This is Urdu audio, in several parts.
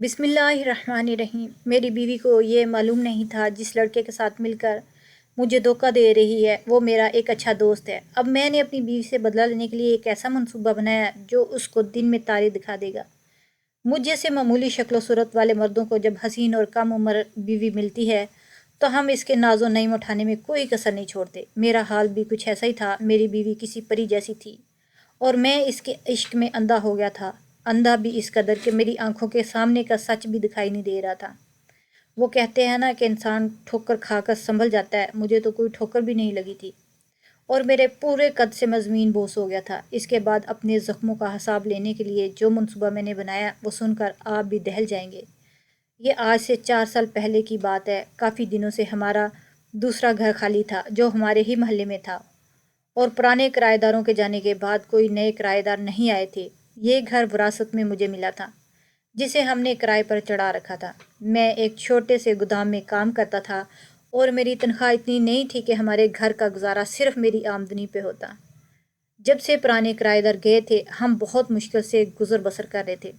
بسم اللہ الرحمن الرحیم۔ میری بیوی کو یہ معلوم نہیں تھا جس لڑکے کے ساتھ مل کر مجھے دھوکہ دے رہی ہے وہ میرا ایک اچھا دوست ہے۔ اب میں نے اپنی بیوی سے بدلہ لینے کے لیے ایک ایسا منصوبہ بنایا جو اس کو دن میں تارے دکھا دے گا۔ مجھ جیسے معمولی شکل و صورت والے مردوں کو جب حسین اور کم عمر بیوی ملتی ہے تو ہم اس کے ناز و نعیم اٹھانے میں کوئی کسر نہیں چھوڑتے۔ میرا حال بھی کچھ ایسا ہی تھا۔ میری بیوی کسی پری جیسی تھی اور میں اس کے عشق میں اندھا ہو گیا تھا، اندھا بھی اس قدر کہ میری آنکھوں کے سامنے کا سچ بھی دکھائی نہیں دے رہا تھا۔ وہ کہتے ہیں نا کہ انسان ٹھوکر کھا کر سنبھل جاتا ہے، مجھے تو کوئی ٹھوکر بھی نہیں لگی تھی اور میرے پورے قد سے میں زمین بوس ہو گیا تھا۔ اس کے بعد اپنے زخموں کا حساب لینے کے لیے جو منصوبہ میں نے بنایا وہ سن کر آپ بھی دہل جائیں گے۔ یہ آج سے 4 سال پہلے کی بات ہے۔ کافی دنوں سے ہمارا دوسرا گھر خالی تھا جو ہمارے ہی محلے میں تھا اور پرانے کرایہ داروں کے جانے کے بعد کوئی نئے کرایہ دار نہیں آئے تھے۔ یہ گھر وراثت میں مجھے ملا تھا جسے ہم نے کرائے پر چڑھا رکھا تھا۔ میں ایک چھوٹے سے گودام میں کام کرتا تھا اور میری تنخواہ اتنی نہیں تھی کہ ہمارے گھر کا گزارا صرف میری آمدنی پہ ہوتا۔ جب سے پرانے کرایہ دار گئے تھے ہم بہت مشکل سے گزر بسر کر رہے تھے۔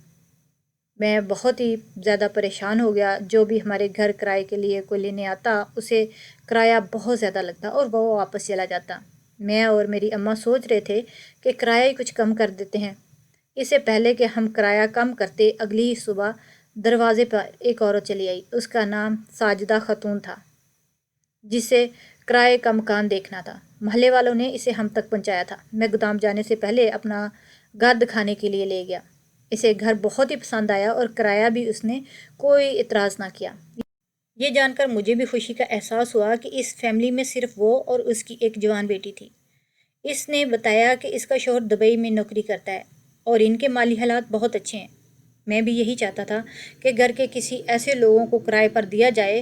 میں بہت ہی زیادہ پریشان ہو گیا۔ جو بھی ہمارے گھر کرائے کے لیے کوئی لینے آتا اسے کرایہ بہت زیادہ لگتا اور وہ واپس چلا جاتا۔ میں اور میری اماں سوچ رہے تھے کہ کرایہ ہی کچھ کم کر دیتے ہیں۔ اس سے پہلے کہ ہم کرایہ کم کرتے اگلی ہی صبح دروازے پر ایک عورت چلی آئی۔ اس کا نام ساجدہ خاتون تھا جسے کرائے کا مکان دیکھنا تھا۔ محلے والوں نے اسے ہم تک پہنچایا تھا۔ میں گودام جانے سے پہلے اپنا گھر دکھانے کے لیے لے گیا۔ اسے گھر بہت ہی پسند آیا اور کرایہ بھی اس نے کوئی اعتراض نہ کیا۔ یہ جان کر مجھے بھی خوشی کا احساس ہوا کہ اس فیملی میں صرف وہ اور اس کی ایک جوان بیٹی تھی۔ اس نے بتایا کہ اس کا شوہر دبئی میں نوکری کرتا ہے اور ان کے مالی حالات بہت اچھے ہیں۔ میں بھی یہی چاہتا تھا کہ گھر کے کسی ایسے لوگوں کو کرائے پر دیا جائے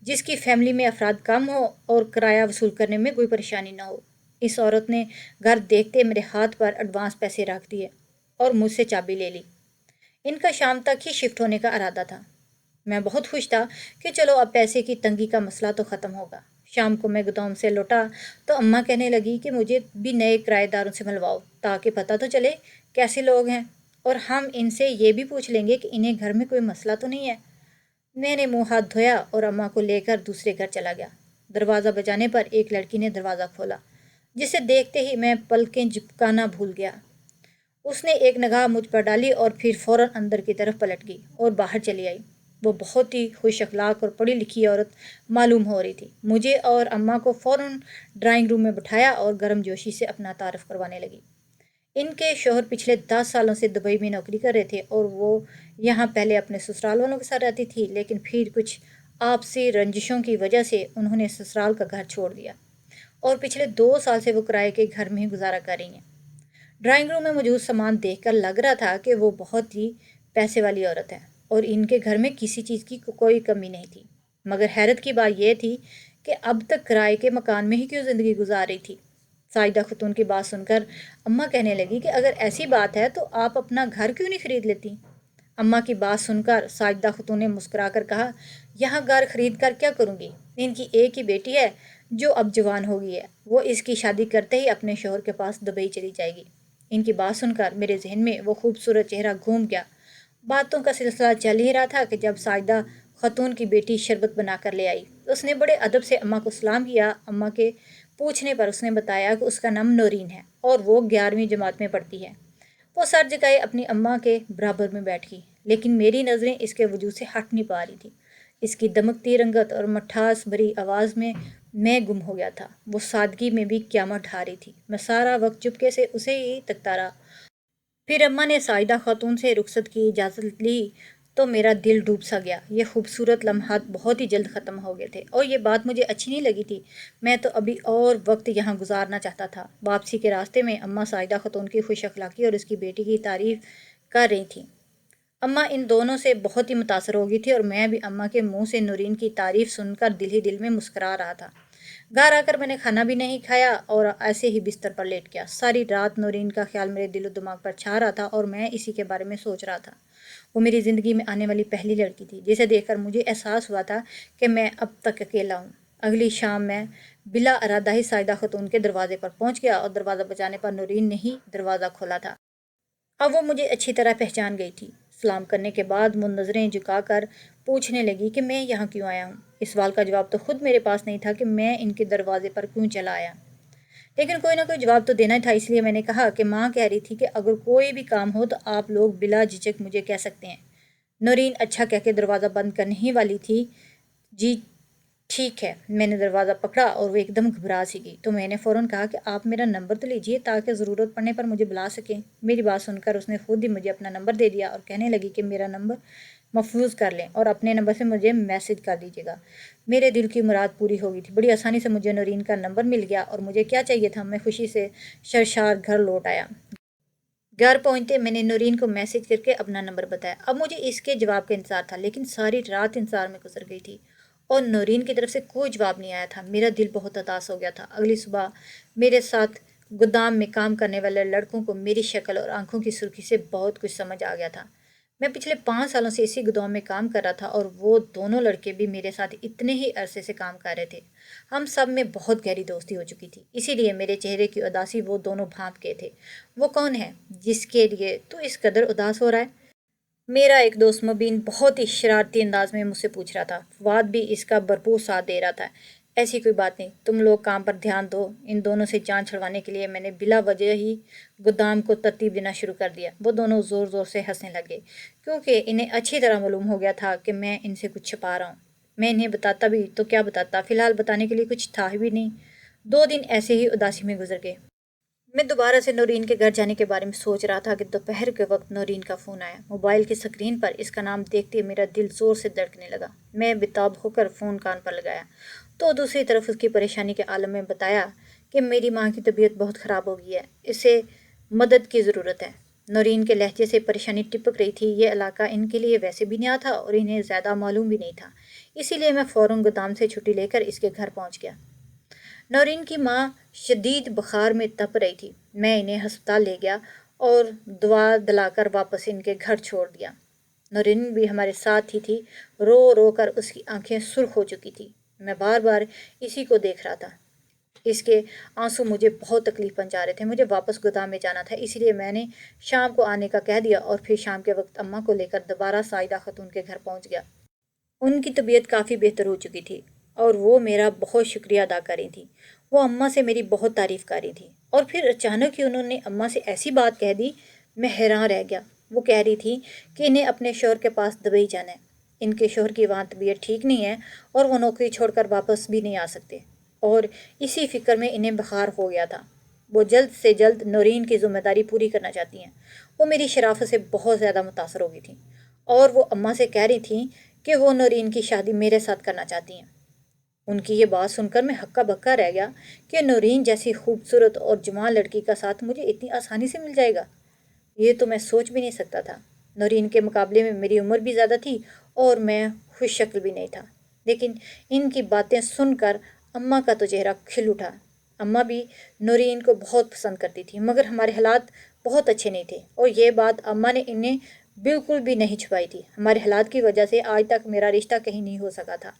جس کی فیملی میں افراد کم ہو اور کرایہ وصول کرنے میں کوئی پریشانی نہ ہو۔ اس عورت نے گھر دیکھتے میرے ہاتھ پر ایڈوانس پیسے رکھ دیے اور مجھ سے چابی لے لی۔ ان کا شام تک ہی شفٹ ہونے کا ارادہ تھا۔ میں بہت خوش تھا کہ چلو اب پیسے کی تنگی کا مسئلہ تو ختم ہوگا۔ شام کو میں گودام سے لوٹا تو اماں کہنے لگی کہ مجھے بھی نئے کرایہ داروں سے ملواؤ تاکہ پتہ تو چلے کیسے لوگ ہیں اور ہم ان سے یہ بھی پوچھ لیں گے کہ انہیں گھر میں کوئی مسئلہ تو نہیں ہے۔ میں نے منہ ہاتھ دھویا اور اماں کو لے کر دوسرے گھر چلا گیا۔ دروازہ بجانے پر ایک لڑکی نے دروازہ کھولا جسے دیکھتے ہی میں پلکیں جھپکانا بھول گیا۔ اس نے ایک نگاہ مجھ پر ڈالی اور پھر فوراً اندر کی طرف پلٹ گئی اور باہر چلی آئی۔ وہ بہت ہی خوش اخلاق اور پڑھی لکھی عورت معلوم ہو رہی تھی۔ مجھے اور اماں کو فوراً ڈرائنگ روم میں بٹھایا اور گرم جوشی سے اپنا تعارف کروانے لگی۔ ان کے شوہر پچھلے 10 سالوں سے دبئی میں نوکری کر رہے تھے اور وہ یہاں پہلے اپنے سسرال والوں کے ساتھ رہتی تھی لیکن پھر کچھ آپسی رنجشوں کی وجہ سے انہوں نے سسرال کا گھر چھوڑ دیا اور پچھلے 2 سال سے وہ کرائے کے گھر میں ہی گزارا کر رہی ہیں۔ ڈرائنگ روم میں موجود سامان دیکھ کر لگ رہا تھا کہ وہ بہت ہی پیسے والی عورت ہے اور ان کے گھر میں کسی چیز کی کوئی کمی نہیں تھی، مگر حیرت کی بات یہ تھی کہ اب تک کرائے کے مکان میں ہی کیوں زندگی گزار رہی تھی۔ ساجدہ خاتون کی بات سن کر اماں کہنے لگی کہ اگر ایسی بات ہے تو آپ اپنا گھر کیوں نہیں خرید لیتی؟ اماں کی بات سن کر ساجدہ خاتون نے مسکرا کر کہا، یہاں گھر خرید کر کیا کروں گی؟ ان کی ایک ہی بیٹی ہے جو اب جوان ہو گئی ہے، وہ اس کی شادی کرتے ہی اپنے شوہر کے پاس دبئی چلی جائے گی۔ ان کی بات سن کر میرے ذہن میں وہ خوبصورت چہرہ گھوم گیا۔ باتوں کا سلسلہ چل ہی رہا تھا کہ جب ساجدہ خاتون کی بیٹی شربت بنا کر لے آئی۔ اس نے بڑے ادب سے اماں کو سلام کیا۔ اماں کے پوچھنے پر اس نے بتایا کہ اس کا نام نورین ہے اور وہ 11ویں جماعت میں پڑھتی ہے۔ وہ سر جھکائے اپنی اماں کے برابر میں بیٹھ گئی لیکن میری نظریں اس کے وجود سے ہٹ نہیں پا رہی تھی۔ اس کی دمکتی رنگت اور مٹھاس بھری آواز میں گم ہو گیا تھا۔ وہ سادگی میں بھی قیامت ڈھا رہی تھی۔ میں سارا وقت چپکے سے اسے ہی تکتا رہا۔ پھر اماں نے ساجدہ خاتون سے رخصت کی اجازت لی تو میرا دل ڈوب سا گیا۔ یہ خوبصورت لمحات بہت ہی جلد ختم ہو گئے تھے اور یہ بات مجھے اچھی نہیں لگی تھی۔ میں تو ابھی اور وقت یہاں گزارنا چاہتا تھا۔ واپسی کے راستے میں اماں ساجدہ خاتون کی خوش اخلاقی اور اس کی بیٹی کی تعریف کر رہی تھیں۔ اماں ان دونوں سے بہت ہی متاثر ہو گئی تھی اور میں بھی اماں کے منہ سے نورین کی تعریف سن کر دل ہی دل میں مسکرا رہا تھا۔ گھر آ کر میں نے کھانا بھی نہیں کھایا اور ایسے ہی بستر پر لیٹ گیا۔ ساری رات نورین کا خیال میرے دل و دماغ پر چھا رہا تھا اور میں اسی کے بارے میں سوچ رہا تھا۔ وہ میری زندگی میں آنے والی پہلی لڑکی تھی جسے دیکھ کر مجھے احساس ہوا تھا کہ میں اب تک اکیلا ہوں۔ اگلی شام میں بلا ارادہ ہی ساجدہ خاتون کے دروازے پر پہنچ گیا اور دروازہ بجانے پر نورین نے ہی دروازہ کھولا تھا۔ اب وہ مجھے اچھی طرح پہچان گئی تھی۔ سلام کرنے کے بعد منتظریں جھکا کر پوچھنے لگی کہ میں یہاں کیوں آیا ہوں۔ اس سوال کا جواب تو خود میرے پاس نہیں تھا کہ میں ان کے دروازے پر کیوں چلا آیا، لیکن کوئی نہ کوئی جواب تو دینا تھا۔ اس لیے میں نے کہا کہ ماں کہہ رہی تھی کہ اگر کوئی بھی کام ہو تو آپ لوگ بلا جھجک مجھے کہہ سکتے ہیں۔ نورین اچھا کہہ کے دروازہ بند کرنے ہی والی تھی۔ جی ٹھیک ہے، میں نے دروازہ پکڑا اور وہ ایک دم گھبرا سی گئی، تو میں نے فوراً کہا کہ آپ میرا نمبر تو لیجئے تاکہ ضرورت پڑنے پر مجھے بلا سکیں۔ میری بات سن کر اس نے خود ہی مجھے اپنا نمبر دے دیا اور کہنے لگی کہ میرا نمبر محفوظ کر لیں اور اپنے نمبر سے مجھے میسج کر دیجیے گا۔ میرے دل کی مراد پوری ہو گئی تھی، بڑی آسانی سے مجھے نورین کا نمبر مل گیا اور مجھے کیا چاہیے تھا، میں خوشی سے سرشار گھر لوٹ آیا۔ گھر پہنچتے میں نے نورین کو میسج کر کے اپنا نمبر بتایا۔ اب مجھے اس کے جواب کا انتظار تھا، لیکن ساری رات انتظار میں گزر گئی تھی اور نورین کی طرف سے کوئی جواب نہیں آیا تھا۔ میرا دل بہت اداس ہو گیا تھا۔ اگلی صبح میرے ساتھ گودام میں کام کرنے والے لڑکوں کو میری شکل اور آنکھوں کی سرخی سے بہت کچھ سمجھ آ گیا تھا۔ میں پچھلے 5 سالوں سے اسی گودام میں کام کر رہا تھا اور وہ دونوں لڑکے بھی میرے ساتھ اتنے ہی عرصے سے کام کر رہے تھے۔ ہم سب میں بہت گہری دوستی ہو چکی تھی، اسی لیے میرے چہرے کی اداسی وہ دونوں بھانپ گئے تھے۔ وہ کون ہے جس کے لیے تو اس قدر اداس ہو رہا ہے؟ میرا ایک دوست مبین بہت ہی شرارتی انداز میں مجھ سے پوچھ رہا تھا۔ فواد بھی اس کا بھرپور ساتھ دے رہا تھا۔ ایسی کوئی بات نہیں، تم لوگ کام پر دھیان دو۔ ان دونوں سے جان چھڑوانے کے لیے میں نے بلا وجہ ہی گودام کو ترتیب دینا شروع کر دیا۔ وہ دونوں زور زور سے ہنسنے لگے کیونکہ انہیں اچھی طرح معلوم ہو گیا تھا کہ میں ان سے کچھ چھپا رہا ہوں۔ میں انہیں بتاتا بھی تو کیا بتاتا، فی الحال بتانے کے لیے کچھ تھا بھی نہیں۔ 2 دن ایسے ہی اداسی میں گزر گئے۔ میں دوبارہ سے نورین کے گھر جانے کے بارے میں سوچ رہا تھا کہ دوپہر کے وقت نورین کا فون آیا۔ موبائل کی اسکرین پر اس کا نام دیکھتے میرا دل زور سے دھڑکنے لگا۔ میں بےتاب ہو کر فون کان پر لگایا تو دوسری طرف اس کی پریشانی کے عالم میں بتایا کہ میری ماں کی طبیعت بہت خراب ہو گئی ہے، اسے مدد کی ضرورت ہے۔ نورین کے لہجے سے پریشانی ٹپک رہی تھی۔ یہ علاقہ ان کے لیے ویسے بھی نیا تھا اور انہیں زیادہ معلوم بھی نہیں تھا، اسی لیے میں فوراً گودام سے چھٹی لے کر اس کے گھر پہنچ گیا۔ نورین کی ماں شدید بخار میں تپ رہی تھی۔ میں انہیں ہسپتال لے گیا اور دوا دلا کر واپس ان کے گھر چھوڑ دیا۔ نورین بھی ہمارے ساتھ ہی تھی۔ رو رو کر اس کی آنکھیں سرخ ہو چکی تھی۔ میں بار بار اسی کو دیکھ رہا تھا۔ اس کے آنسو مجھے بہت تکلیف پہنچا رہے تھے۔ مجھے واپس گودام میں جانا تھا، اسی لیے میں نے شام کو آنے کا کہہ دیا اور پھر شام کے وقت اماں کو لے کر دوبارہ سائدہ خاتون کے گھر پہنچ گیا۔ ان کی طبیعت کافی بہتر ہو چکی تھی اور وہ میرا بہت شکریہ ادا کر رہی تھیں۔ وہ اماں سے میری بہت تعریف کر رہی تھیں اور پھر اچانک ہی انہوں نے اماں سے ایسی بات کہہ دی، میں حیران رہ گیا۔ وہ کہہ رہی تھی کہ انہیں اپنے شوہر کے پاس دبئی جانا ہے۔ ان کے شوہر کی وہاں طبیعت ٹھیک نہیں ہے اور وہ نوکری چھوڑ کر واپس بھی نہیں آ سکتے، اور اسی فکر میں انہیں بخار ہو گیا تھا۔ وہ جلد سے جلد نورین کی ذمہ داری پوری کرنا چاہتی ہیں۔ وہ میری شرافت سے بہت زیادہ متاثر ہو گئی تھیں اور وہ اماں سے کہہ رہی تھیں کہ وہ نورین کی شادی میرے ساتھ کرنا چاہتی ہیں۔ ان کی یہ بات سن کر میں ہکا بکا رہ گیا کہ نورین جیسی خوبصورت اور جوان لڑکی کا ساتھ مجھے اتنی آسانی سے مل جائے گا، یہ تو میں سوچ بھی نہیں سکتا تھا۔ نورین کے مقابلے میں میری عمر بھی زیادہ تھی اور میں خوش شکل بھی نہیں تھا، لیکن ان کی باتیں سن کر اماں کا تو چہرہ کھل اٹھا۔ اماں بھی نورین کو بہت پسند کرتی تھی، مگر ہمارے حالات بہت اچھے نہیں تھے اور یہ بات اماں نے انہیں بالکل بھی نہیں چھپائی تھی۔ ہمارے حالات کی وجہ سے آج تک میرا رشتہ کہیں نہیں ہو سکا تھا۔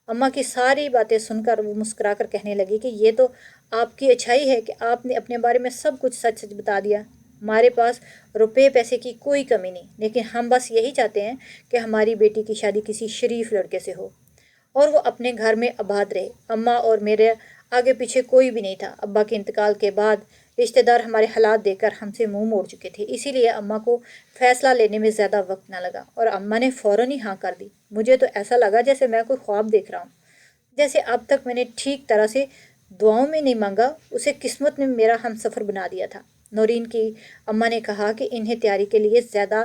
اماں کی ساری باتیں سن کر وہ مسکرا کر کہنے لگی کہ یہ تو آپ کی اچھائی ہے کہ آپ نے اپنے بارے میں سب کچھ سچ سچ بتا دیا۔ ہمارے پاس روپے پیسے کی کوئی کمی نہیں، لیکن ہم بس یہی چاہتے ہیں کہ ہماری بیٹی کی شادی کسی شریف لڑکے سے ہو اور وہ اپنے گھر میں آباد رہے۔ اماں اور میرے آگے پیچھے کوئی بھی نہیں تھا۔ ابا کے انتقال کے بعد رشتہ دار ہمارے حالات دیکھ کر ہم سے منہ موڑ چکے تھے، اسی لیے اماں کو فیصلہ لینے میں زیادہ وقت نہ لگا اور اماں نے فوراً ہی ہاں کر دی۔ مجھے تو ایسا لگا جیسے میں کوئی خواب دیکھ رہا ہوں، جیسے اب تک میں نے ٹھیک طرح سے دعاؤں میں نہیں مانگا، اسے قسمت نے میرا ہم سفر بنا دیا تھا۔ نورین کی اماں نے کہا کہ انہیں تیاری کے لیے زیادہ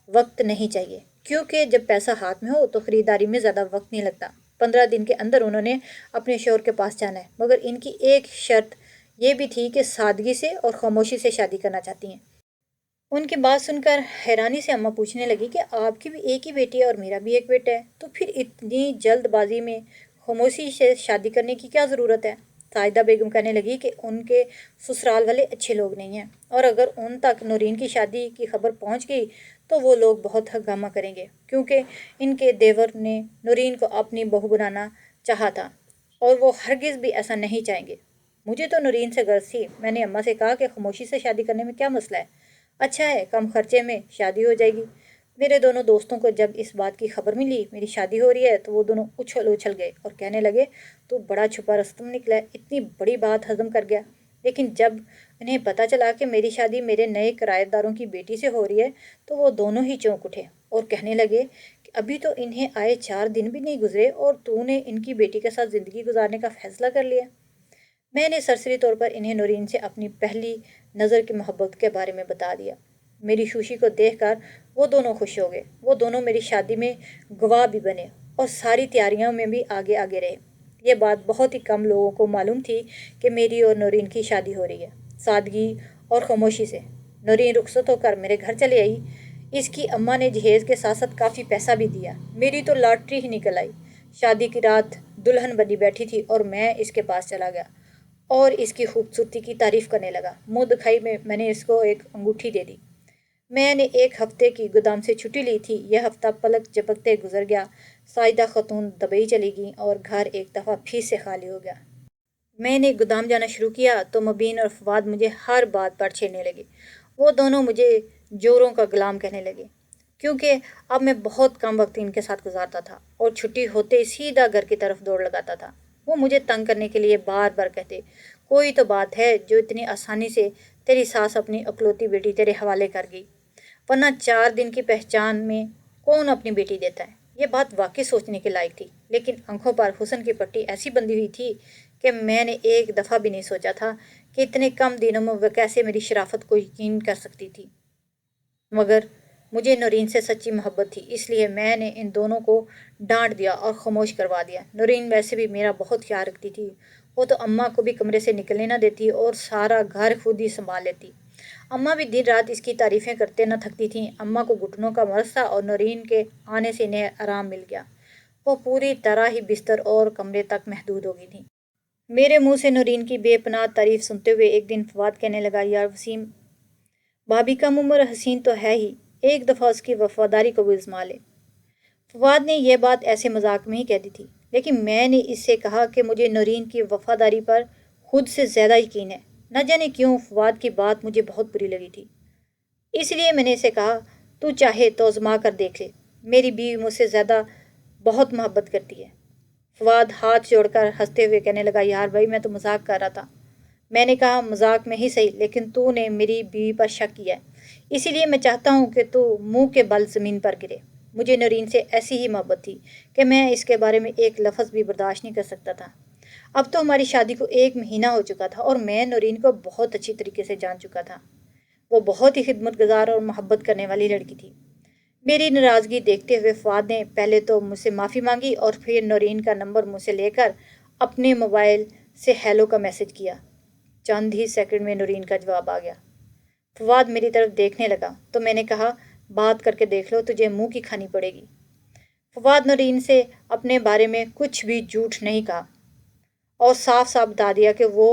وقت نہیں چاہیے، کیونکہ جب پیسہ ہاتھ میں ہو تو خریداری میں زیادہ وقت نہیں لگتا۔ 15 دن کے اندر انہوں نے اپنے شوہر کے پاس جانا ہے، مگر ان کی ایک شرط یہ بھی تھی کہ سادگی سے اور خاموشی سے شادی کرنا چاہتی ہیں۔ ان کی بات سن کر حیرانی سے اماں پوچھنے لگی کہ آپ کی بھی ایک ہی بیٹی ہے اور میرا بھی ایک بیٹا ہے، تو پھر اتنی جلد بازی میں خاموشی سے شادی کرنے کی کیا ضرورت ہے؟ سائدہ بیگم کہنے لگی کہ ان کے سسرال والے اچھے لوگ نہیں ہیں اور اگر ان تک نورین کی شادی کی خبر پہنچ گئی تو وہ لوگ بہت ہنگامہ کریں گے، کیونکہ ان کے دیور نے نورین کو اپنی بہو بنانا چاہا تھا اور وہ ہرگز بھی ایسا نہیں چاہیں گے۔ مجھے تو نورین سے غرض تھی۔ میں نے اماں سے کہا کہ خاموشی سے شادی کرنے میں کیا مسئلہ ہے، اچھا ہے کم خرچے میں شادی ہو جائے گی۔ میرے دونوں دوستوں کو جب اس بات کی خبر ملی میری شادی ہو رہی ہے تو وہ دونوں اچھل اچھل گئے اور کہنے لگے تو بڑا چھپا رستم نکلا ہے، اتنی بڑی بات ہضم کر گیا۔ لیکن جب انہیں پتہ چلا کہ میری شادی میرے نئے کرایہ داروں کی بیٹی سے ہو رہی ہے تو وہ دونوں ہی چونک اٹھے اور کہنے لگے کہ ابھی تو انہیں آئے 4 دن بھی نہیں گزرے اور تو نے ان کی بیٹی کے ساتھ زندگی گزارنے کا فیصلہ کر لیا۔ میں نے سرسری طور پر انہیں نورین سے اپنی پہلی نظر کی محبت کے بارے میں بتا دیا۔ میری خوشی کو دیکھ کر وہ دونوں خوش ہو گئے، وہ دونوں میری شادی میں گواہ بھی بنے اور ساری تیاریوں میں بھی آگے آگے رہے۔ یہ بات بہت ہی کم لوگوں کو معلوم تھی کہ میری اور نورین کی شادی ہو رہی ہے۔ سادگی اور خاموشی سے نورین رخصت ہو کر میرے گھر چلی آئی۔ اس کی اماں نے جہیز کے ساتھ ساتھ کافی پیسہ بھی دیا۔ میری تو لاٹری ہی نکل آئی۔ شادی کی رات دلہن بنی بیٹھی تھی اور میں اس کے پاس چلا گیا اور اس کی خوبصورتی کی تعریف کرنے لگا۔ منہ دکھائی میں نے اس کو ایک انگوٹھی دے دی۔ میں نے 1 ہفتے کی گودام سے چھٹی لی تھی۔ یہ ہفتہ پلک جھپکتے گزر گیا۔ ساجدہ خاتون دبئی چلی گئیں اور گھر ایک دفعہ پھر سے خالی ہو گیا۔ میں نے گودام جانا شروع کیا تو مبین اور فواد مجھے ہر بات پر چھیڑنے لگے۔ وہ دونوں مجھے جوروں کا غلام کہنے لگے کیونکہ اب میں بہت کم وقت ان کے ساتھ گزارتا تھا اور چھٹی ہوتے سیدھا گھر کی طرف دوڑ لگاتا تھا۔ وہ مجھے تنگ کرنے کے لیے بار بار کہتے کوئی تو بات ہے جو اتنی آسانی سے تیری ساس اپنی اکلوتی بیٹی تیرے حوالے کر گئی، ورنہ 4 دن کی پہچان میں کون اپنی بیٹی دیتا ہے۔ یہ بات واقعی سوچنے کے لائق تھی، لیکن آنکھوں پر حسن کی پٹی ایسی بندھی ہوئی تھی کہ میں نے ایک دفعہ بھی نہیں سوچا تھا کہ اتنے کم دنوں میں وہ کیسے میری شرافت کو یقین کر سکتی تھی۔ مگر مجھے نورین سے سچی محبت تھی، اس لیے میں نے ان دونوں کو ڈانٹ دیا اور خاموش کروا دیا۔ نورین ویسے بھی میرا بہت خیال رکھتی تھی، وہ تو اماں کو بھی کمرے سے نکلنے نہ دیتی اور سارا گھر خود ہی سنبھال لیتی۔ اماں بھی دن رات اس کی تعریفیں کرتے نہ تھکتی تھیں۔ اماں کو گھٹنوں کا مرض تھا اور نورین کے آنے سے انہیں آرام مل گیا۔ وہ پوری طرح ہی بستر اور کمرے تک محدود ہو گئی تھیں۔ میرے منہ سے نورین کی بے پناہ تعریف سنتے ہوئے ایک دن فواد کہنے لگا یار وسیم، بھابھی کم عمر حسین تو ہے ہی، ایک دفعہ اس کی وفاداری کو بھی آزما لے۔ فواد نے یہ بات ایسے مذاق میں ہی کہہ دی تھی، لیکن میں نے اس سے کہا کہ مجھے نورین کی وفاداری پر خود سے زیادہ یقین ہے۔ نہ جانے کیوں فواد کی بات مجھے بہت بری لگی تھی، اس لیے میں نے اسے کہا تو چاہے تو آزما کر دیکھ لے، میری بیوی مجھ سے زیادہ بہت محبت کرتی ہے۔ فواد ہاتھ جوڑ کر ہنستے ہوئے کہنے لگا یار بھائی میں تو مذاق کر رہا تھا۔ میں نے کہا مذاق میں ہی صحیح، لیکن تو نے میری بیوی پر شک کیا ہے، اسی لیے میں چاہتا ہوں کہ تو منہ کے بل زمین پر گرے۔ مجھے نورین سے ایسی ہی محبت تھی کہ میں اس کے بارے میں ایک لفظ بھی برداشت نہیں کر سکتا تھا۔ اب تو ہماری شادی کو 1 مہینہ ہو چکا تھا اور میں نورین کو بہت اچھی طریقے سے جان چکا تھا۔ وہ بہت ہی خدمت گزار اور محبت کرنے والی لڑکی تھی۔ میری ناراضگی دیکھتے ہوئے فواد نے پہلے تو مجھ سے معافی مانگی اور پھر نورین کا نمبر مجھ سے لے کر اپنے موبائل سے ہیلو کا میسج کیا۔ چند ہی سیکنڈ میں نورین کا جواب آ گیا۔ فواد میری طرف دیکھنے لگا تو میں نے کہا بات کر کے دیکھ لو، تجھے منہ کی کھانی پڑے گی۔ فواد نورین سے اپنے بارے میں کچھ بھی جھوٹ نہیں کہا اور صاف صاف بتا دیا کہ وہ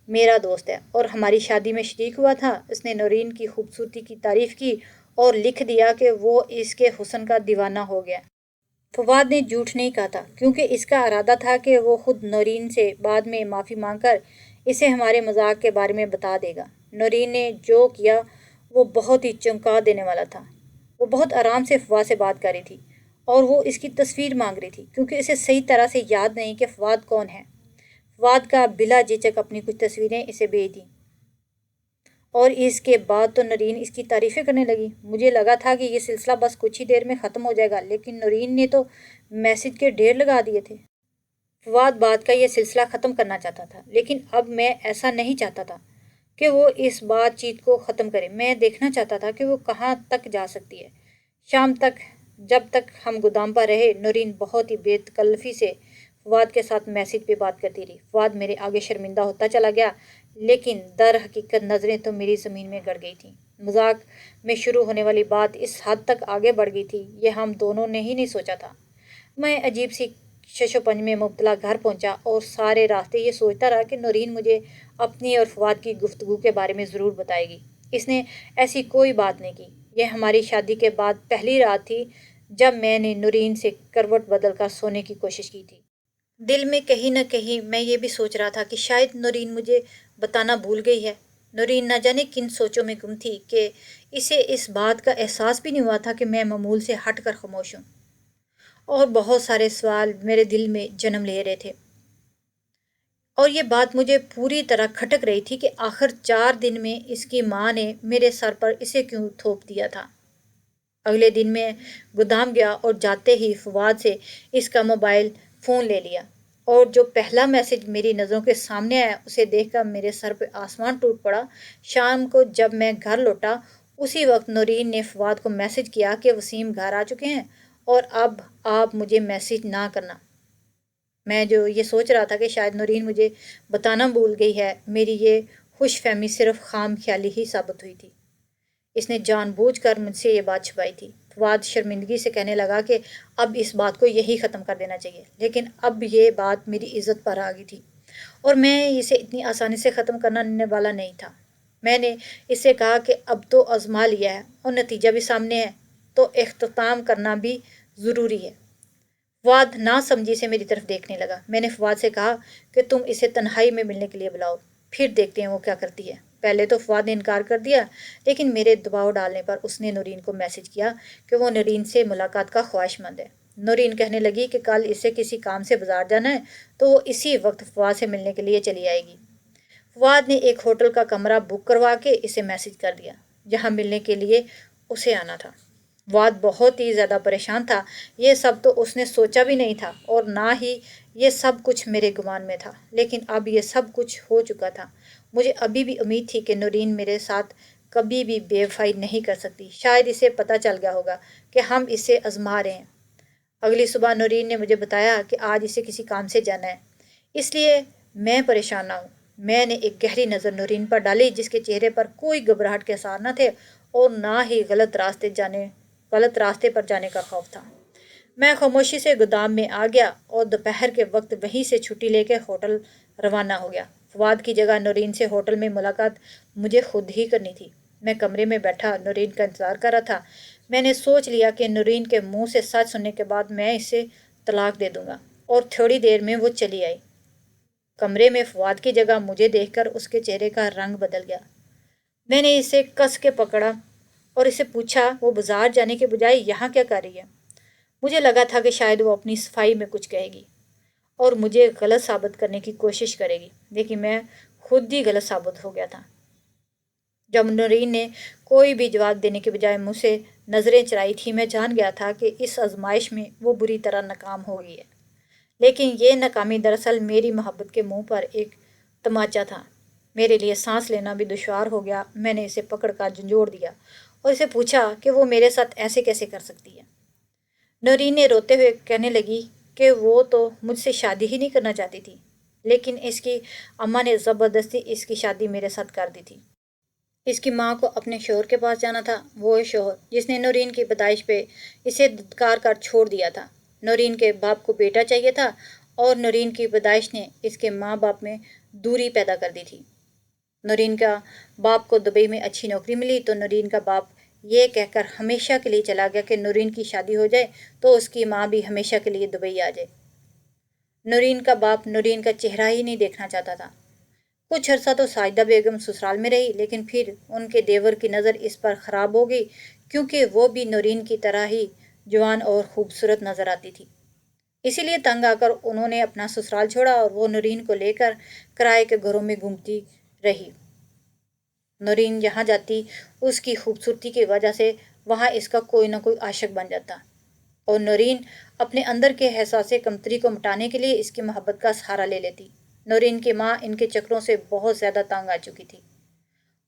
میرا دوست ہے اور ہماری شادی میں شریک ہوا تھا۔ اس نے نورین کی خوبصورتی کی تعریف کی اور لکھ دیا کہ وہ اس کے حسن کا دیوانہ ہو گیا۔ فواد نے جھوٹ نہیں کہا تھا کیونکہ اس کا ارادہ تھا کہ وہ خود نورین سے بعد میں معافی مانگ کر اسے ہمارے مذاق کے بارے میں بتا دے گا۔ نورین نے جو کیا وہ بہت ہی چونکا دینے والا تھا۔ وہ بہت آرام سے فواد سے بات کر رہی تھی اور وہ اس کی تصویر مانگ رہی تھی کیونکہ اسے صحیح طرح سے یاد نہیں کہ فواد کون ہے۔ فواد کا بلا جھجک اپنی کچھ تصویریں اسے بھیج دیں اور اس کے بعد تو نورین اس کی تعریفیں کرنے لگی۔ مجھے لگا تھا کہ یہ سلسلہ بس کچھ ہی دیر میں ختم ہو جائے گا، لیکن نورین نے تو میسج کے ڈھیر لگا دیے تھے۔ فواد بات کا یہ سلسلہ ختم کرنا چاہتا تھا، لیکن اب میں ایسا نہیں چاہتا تھا کہ وہ اس بات چیت کو ختم کرے۔ میں دیکھنا چاہتا تھا کہ وہ کہاں تک جا سکتی ہے۔ شام تک جب تک ہم گودام پر رہے نورین بہت ہی بے تکلفی سے فواد کے ساتھ میسج پہ بات کرتی رہی۔ فواد میرے آگے شرمندہ ہوتا چلا گیا، لیکن در حقیقت نظریں تو میری زمین میں گڑ گئی تھیں۔ مذاق میں شروع ہونے والی بات اس حد تک آگے بڑھ گئی تھی یہ ہم دونوں نے ہی نہیں سوچا تھا۔ میں عجیب سی شش و پنج میں مبتلا گھر پہنچا اور سارے راستے یہ سوچتا رہا کہ نورین مجھے اپنی اور فواد کی گفتگو کے بارے میں ضرور بتائے گی۔ اس نے ایسی کوئی بات نہیں کی۔ یہ ہماری شادی کے بعد پہلی رات تھی جب میں نے نورین سے کروٹ بدل کر سونے کی کوشش کی تھی۔ دل میں کہیں نہ کہیں میں یہ بھی سوچ رہا تھا کہ شاید نورین مجھے بتانا بھول گئی ہے۔ نورین نہ جانے کن سوچوں میں گم تھی کہ اسے اس بات کا احساس بھی نہیں ہوا تھا کہ میں معمول سے ہٹ کر خاموش ہوں، اور بہت سارے سوال میرے دل میں جنم لے رہے تھے، اور یہ بات مجھے پوری طرح کھٹک رہی تھی کہ آخر 4 دن میں اس کی ماں نے میرے سر پر اسے کیوں تھوپ دیا تھا۔ اگلے دن میں گودام گیا اور جاتے ہی فواد سے اس کا موبائل فون لے لیا، اور جو پہلا میسج میری نظروں کے سامنے آیا اسے دیکھ کر میرے سر پہ آسمان ٹوٹ پڑا۔ شام کو جب میں گھر لوٹا اسی وقت نورین نے فواد کو میسج کیا کہ وسیم گھر آ چکے ہیں اور اب آپ مجھے میسج نہ کرنا۔ میں جو یہ سوچ رہا تھا کہ شاید نورین مجھے بتانا بھول گئی ہے، میری یہ خوش فہمی صرف خام خیالی ہی ثابت ہوئی تھی۔ اس نے جان بوجھ کر مجھ سے یہ بات چھپائی تھی۔ فواد شرمندگی سے کہنے لگا کہ اب اس بات کو یہی ختم کر دینا چاہیے، لیکن اب یہ بات میری عزت پر آ گئی تھی اور میں اسے اتنی آسانی سے ختم کرنے والا نہیں تھا۔ میں نے اس سے کہا کہ اب تو آزما لیا ہے اور نتیجہ بھی سامنے ہے، تو اختتام کرنا بھی ضروری ہے۔ فواد نہ سمجھی سے میری طرف دیکھنے لگا۔ میں نے فواد سے کہا کہ تم اسے تنہائی میں ملنے کے لیے بلاؤ، پھر دیکھتے ہیں وہ کیا کرتی ہے۔ پہلے تو فواد نے انکار کر دیا، لیکن میرے دباؤ ڈالنے پر اس نے نورین کو میسج کیا کہ وہ نورین سے ملاقات کا خواہش مند ہے۔ نورین کہنے لگی کہ کل اسے کسی کام سے بازار جانا ہے تو وہ اسی وقت فواد سے ملنے کے لیے چلی آئے گی۔ فواد نے ایک ہوٹل کا کمرہ بک کروا کے اسے میسج کر دیا جہاں ملنے کے لیے اسے آنا تھا۔ فواد بہت ہی زیادہ پریشان تھا۔ یہ سب تو اس نے سوچا بھی نہیں تھا اور نہ ہی یہ سب کچھ میرے گمان میں تھا، لیکن اب یہ سب کچھ ہو چکا تھا۔ مجھے ابھی بھی امید تھی کہ نورین میرے ساتھ کبھی بھی بے وفائی نہیں کر سکتی۔ شاید اسے پتہ چل گیا ہوگا کہ ہم اسے آزما رہے ہیں۔ اگلی صبح نورین نے مجھے بتایا کہ آج اسے کسی کام سے جانا ہے، اس لیے میں پریشان نہ ہوں۔ میں نے ایک گہری نظر نورین پر ڈالی جس کے چہرے پر کوئی گھبراہٹ کے آثار نہ تھے اور نہ ہی غلط راستے پر جانے کا خوف تھا۔ میں خاموشی سے گودام میں آ گیا اور دوپہر کے وقت وہیں سے چھٹی لے کے ہوٹل روانہ ہو گیا۔ فواد کی جگہ نورین سے ہوٹل میں ملاقات مجھے خود ہی کرنی تھی۔ میں کمرے میں بیٹھا نورین کا انتظار کر رہا تھا۔ میں نے سوچ لیا کہ نورین کے منہ سے سچ سننے کے بعد میں اسے طلاق دے دوں گا، اور تھوڑی دیر میں وہ چلی آئی۔ کمرے میں فواد کی جگہ مجھے دیکھ کر اس کے چہرے کا رنگ بدل گیا۔ میں نے اسے کس کے پکڑا اور اسے پوچھا وہ بازار جانے کے بجائے یہاں کیا کر رہی ہے۔ مجھے لگا تھا کہ شاید وہ اپنی صفائی میں کچھ کہے گی اور مجھے غلط ثابت کرنے کی کوشش کرے گی، لیکن میں خود ہی غلط ثابت ہو گیا تھا۔ جب نورین نے کوئی بھی جواب دینے کے بجائے مجھ سے نظریں چرائی تھی، میں جان گیا تھا کہ اس آزمائش میں وہ بری طرح ناکام ہو گئی ہے، لیکن یہ ناکامی دراصل میری محبت کے منہ پر ایک تماچا تھا۔ میرے لیے سانس لینا بھی دشوار ہو گیا۔ میں نے اسے پکڑ کر جھنجھوڑ دیا اور اسے پوچھا کہ وہ میرے ساتھ ایسے کیسے کر سکتی ہے۔ نورین نے روتے ہوئے کہنے لگی کہ وہ تو مجھ سے شادی ہی نہیں کرنا چاہتی تھی، لیکن اس کی اماں نے زبردستی اس کی شادی میرے ساتھ کر دی تھی۔ اس کی ماں کو اپنے شوہر کے پاس جانا تھا، وہ شوہر جس نے نورین کی پیدائش پہ اسے دھتکار کر چھوڑ دیا تھا۔ نورین کے باپ کو بیٹا چاہیے تھا اور نورین کی پیدائش نے اس کے ماں باپ میں دوری پیدا کر دی تھی۔ نورین کا باپ کو دبئی میں اچھی نوکری ملی تو نورین کا باپ یہ کہہ کر ہمیشہ کے لیے چلا گیا کہ نورین کی شادی ہو جائے تو اس کی ماں بھی ہمیشہ کے لیے دبئی آ جائے۔ نورین کا باپ نورین کا چہرہ ہی نہیں دیکھنا چاہتا تھا۔ کچھ عرصہ تو ساجدہ بیگم سسرال میں رہی، لیکن پھر ان کے دیور کی نظر اس پر خراب ہو گئی کیونکہ وہ بھی نورین کی طرح ہی جوان اور خوبصورت نظر آتی تھی۔ اسی لیے تنگ آ کر انہوں نے اپنا سسرال چھوڑا اور وہ نورین کو لے کر کرائے کے گھروں میں گھومتی رہی۔ نورین جہاں جاتی اس کی خوبصورتی کی وجہ سے وہاں اس کا کوئی نہ کوئی عاشق بن جاتا، اور نورین اپنے اندر کے احساس کمتری کو مٹانے کے لیے اس کی محبت کا سہارا لے لیتی۔ نورین کی ماں ان کے چکروں سے بہت زیادہ تنگ آ چکی تھی،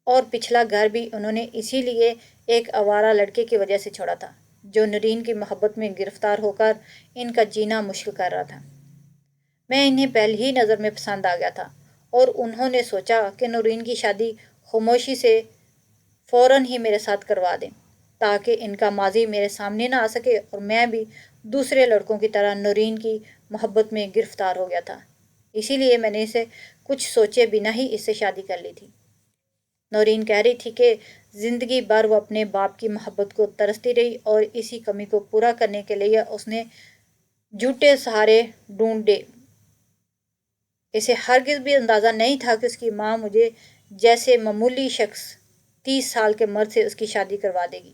اور پچھلا گھر بھی انہوں نے اسی لیے ایک آوارہ لڑکے کی وجہ سے چھوڑا تھا جو نورین کی محبت میں گرفتار ہو کر ان کا جینا مشکل کر رہا تھا۔ میں انہیں پہلی ہی نظر میں پسند آ گیا تھا اور انہوں نے سوچا کہ نورین کی شادی خاموشی سے فوراً ہی میرے ساتھ کروا دیں تاکہ ان کا ماضی میرے سامنے نہ آ سکے، اور میں بھی دوسرے لڑکوں کی طرح نورین کی محبت میں گرفتار ہو گیا تھا۔ اسی لیے میں نے اسے کچھ سوچے بنا ہی اس سے شادی کر لی تھی۔ نورین کہہ رہی تھی کہ زندگی بھر وہ اپنے باپ کی محبت کو ترستی رہی اور اسی کمی کو پورا کرنے کے لیے اس نے جھوٹے سہارے ڈھونڈے۔ اسے ہرگز بھی اندازہ نہیں تھا کہ اس کی ماں مجھے جیسے معمولی شخص 30 سال کے مرد سے اس کی شادی کروا دے گی۔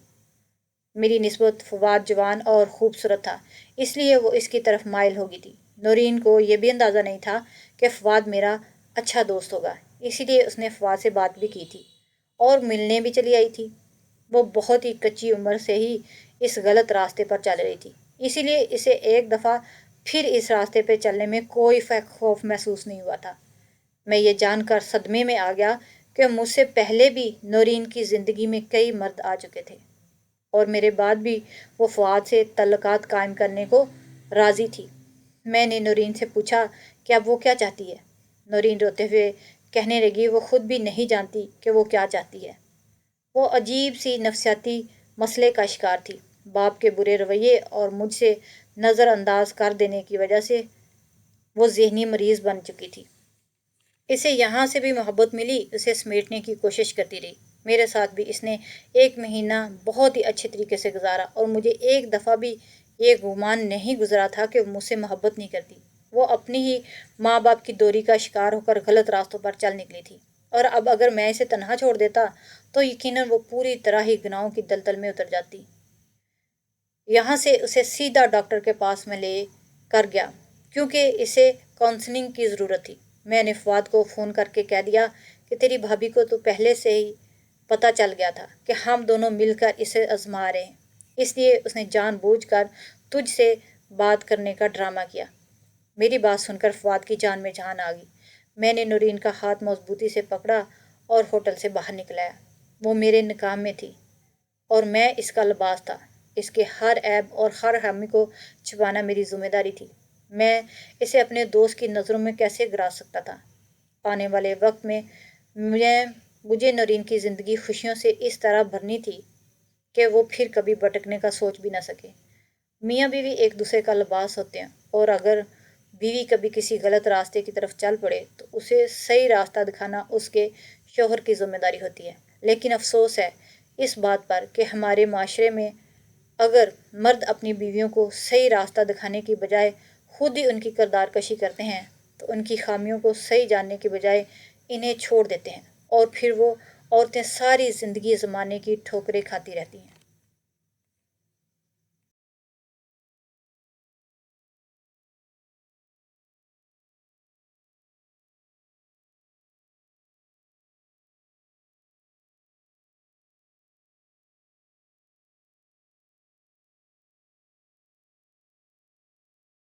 میری نسبت فواد جوان اور خوبصورت تھا، اس لیے وہ اس کی طرف مائل ہو گئی تھی۔ نورین کو یہ بھی اندازہ نہیں تھا کہ فواد میرا اچھا دوست ہوگا، اسی لیے اس نے فواد سے بات بھی کی تھی اور ملنے بھی چلی آئی تھی۔ وہ بہت ہی کچی عمر سے ہی اس غلط راستے پر چل رہی تھی، اسی لیے اسے ایک دفعہ پھر اس راستے پہ چلنے میں کوئی خوف محسوس نہیں ہوا تھا۔ میں یہ جان کر صدمے میں آ گیا کہ مجھ سے پہلے بھی نورین کی زندگی میں کئی مرد آ چکے تھے اور میرے بعد بھی وہ فواد سے تعلقات قائم کرنے کو راضی تھی۔ میں نے نورین سے پوچھا کہ اب وہ کیا چاہتی ہے۔ نورین روتے ہوئے کہنے لگی وہ خود بھی نہیں جانتی کہ وہ کیا چاہتی ہے۔ وہ عجیب سی نفسیاتی مسئلے کا شکار تھی۔ باپ کے برے رویے اور مجھ سے نظر انداز کر دینے کی وجہ سے وہ ذہنی مریض بن چکی تھی۔ اسے یہاں سے بھی محبت ملی، اسے سمیٹنے کی کوشش کرتی رہی۔ میرے ساتھ بھی اس نے 1 مہینہ بہت ہی اچھے طریقے سے گزارا اور مجھے ایک دفعہ بھی یہ گمان نہیں گزرا تھا کہ مجھ سے محبت نہیں کرتی۔ وہ اپنی ہی ماں باپ کی دوری کا شکار ہو کر غلط راستوں پر چل نکلی تھی، اور اب اگر میں اسے تنہا چھوڑ دیتا تو یقیناً وہ پوری طرح ہی گناہوں کی دلدل میں اتر جاتی۔ یہاں سے اسے سیدھا ڈاکٹر کے پاس میں لے کر گیا کیونکہ اسے کاؤنسلنگ کی ضرورت تھی۔ میں نے فواد کو فون کر کے کہہ دیا کہ تیری بھابھی کو تو پہلے سے ہی پتہ چل گیا تھا کہ ہم دونوں مل کر اسے آزما رہے ہیں، اس لیے اس نے جان بوجھ کر تجھ سے بات کرنے کا ڈرامہ کیا۔ میری بات سن کر فواد کی جان میں جان آ گئی۔ میں نے نورین کا ہاتھ مضبوطی سے پکڑا اور ہوٹل سے باہر نکلایا۔ وہ میرے نکاح میں تھی اور میں اس کا لباس تھا۔ اس کے ہر عیب اور ہر خامی کو چھپانا میری ذمہ داری تھی۔ میں اسے اپنے دوست کی نظروں میں کیسے گرا سکتا تھا؟ آنے والے وقت میں مجھے نورین کی زندگی خوشیوں سے اس طرح بھرنی تھی کہ وہ پھر کبھی بھٹکنے کا سوچ بھی نہ سکے۔ میاں بیوی ایک دوسرے کا لباس ہوتے ہیں، اور اگر بیوی کبھی کسی غلط راستے کی طرف چل پڑے تو اسے صحیح راستہ دکھانا اس کے شوہر کی ذمہ داری ہوتی ہے۔ لیکن افسوس ہے اس بات پر کہ ہمارے معاشرے میں اگر مرد اپنی بیویوں کو صحیح راستہ دکھانے کی بجائے خود ہی ان کی کردار کشی کرتے ہیں تو ان کی خامیوں کو صحیح جاننے کی بجائے انہیں چھوڑ دیتے ہیں، اور پھر وہ عورتیں ساری زندگی زمانے کی ٹھوکریں کھاتی رہتی ہیں۔